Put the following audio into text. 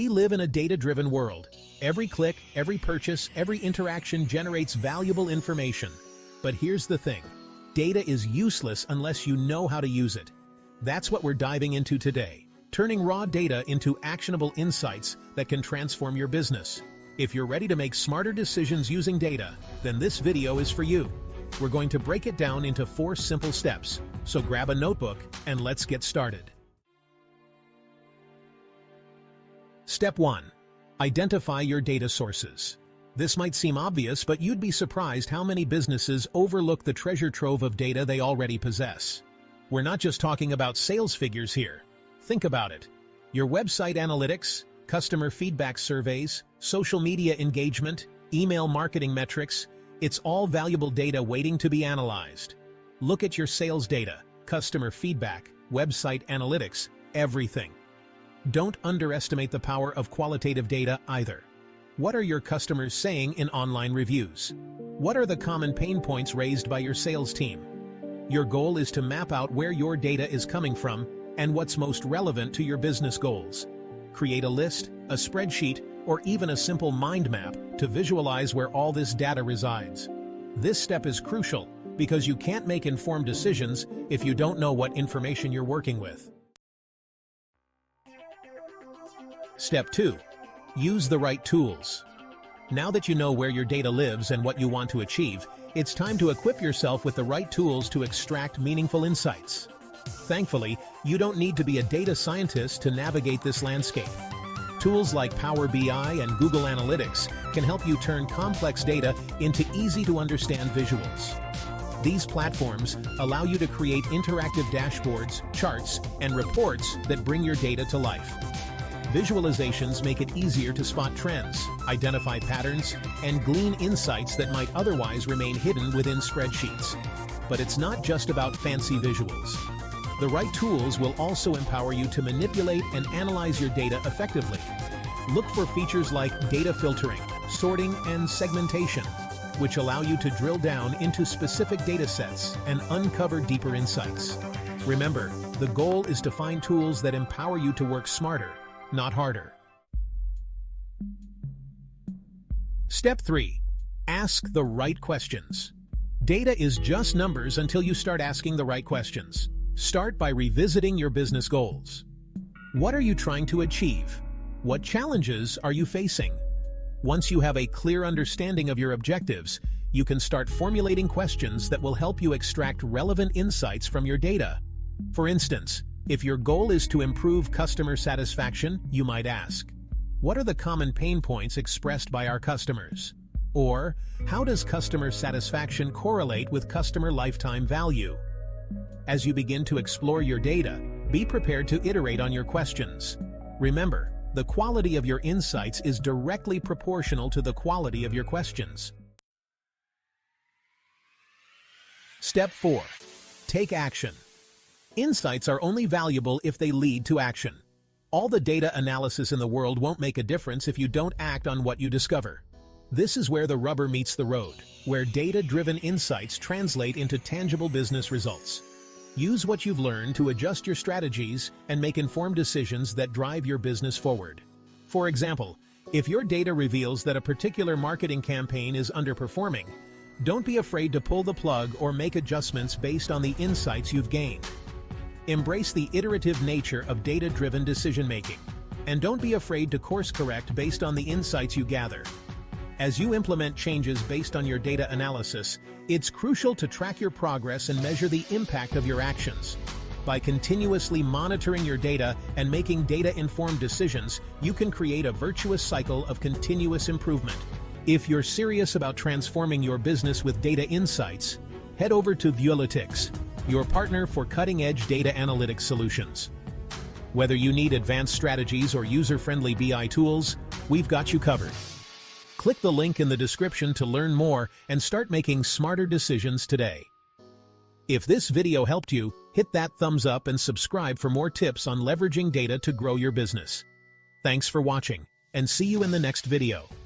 We live in a data-driven world. Every click, every purchase, every interaction generates valuable information. But here's the thing. Data is useless unless you know how to use it. That's what we're diving into today. Turning raw data into actionable insights that can transform your business. If you're ready to make smarter decisions using data, then this video is for you. We're going to break it down into 4 simple steps. So grab a notebook and let's get started. Step 1. Identify your data sources. This might seem obvious, but you'd be surprised how many businesses overlook the treasure trove of data they already possess. We're not just talking about sales figures here. Think about it. Your website analytics, customer feedback surveys, social media engagement, email marketing metrics, it's all valuable data waiting to be analyzed. Look at your sales data, customer feedback, website analytics, everything. Don't underestimate the power of qualitative data either. What are your customers saying in online reviews? What are the common pain points raised by your sales team? Your goal is to map out where your data is coming from and what's most relevant to your business goals. Create a list, a spreadsheet, or even a simple mind map to visualize where all this data resides. This step is crucial because you can't make informed decisions if you don't know what information you're working with. Step 2. Use the right tools. Now that you know where your data lives and what you want to achieve, it's time to equip yourself with the right tools to extract meaningful insights. Thankfully, you don't need to be a data scientist to navigate this landscape. Tools like Power BI and Google Analytics can help you turn complex data into easy-to-understand visuals. These platforms allow you to create interactive dashboards, charts, and reports that bring your data to life. Visualizations make it easier to spot trends, identify patterns, and glean insights that might otherwise remain hidden within spreadsheets. But it's not just about fancy visuals. The right tools will also empower you to manipulate and analyze your data effectively. Look for features like data filtering, sorting, and segmentation, which allow you to drill down into specific data sets and uncover deeper insights. Remember, the goal is to find tools that empower you to work smarter, not harder. Step 3. Ask the right questions. Data is just numbers until you start asking the right questions. Start by revisiting your business goals. What are you trying to achieve? What challenges are you facing? Once you have a clear understanding of your objectives, you can start formulating questions that will help you extract relevant insights from your data. For instance, if your goal is to improve customer satisfaction, you might ask, what are the common pain points expressed by our customers? Or, how does customer satisfaction correlate with customer lifetime value? As you begin to explore your data, be prepared to iterate on your questions. Remember, the quality of your insights is directly proportional to the quality of your questions. Step 4. Take action. Insights are only valuable if they lead to action. All the data analysis in the world won't make a difference if you don't act on what you discover. This is where the rubber meets the road, where data-driven insights translate into tangible business results. Use what you've learned to adjust your strategies and make informed decisions that drive your business forward. For example, if your data reveals that a particular marketing campaign is underperforming, don't be afraid to pull the plug or make adjustments based on the insights you've gained. Embrace the iterative nature of data-driven decision-making, and don't be afraid to course-correct based on the insights you gather. As you implement changes based on your data analysis, it's crucial to track your progress and measure the impact of your actions. By continuously monitoring your data and making data-informed decisions, you can create a virtuous cycle of continuous improvement. If you're serious about transforming your business with data insights, head over to Vuelitics, your partner for cutting-edge data analytics solutions. Whether you need advanced strategies or user-friendly BI tools, we've got you covered. Click the link in the description to learn more and start making smarter decisions today. If this video helped you, hit that thumbs up and subscribe for more tips on leveraging data to grow your business. Thanks for watching, and see you in the next video.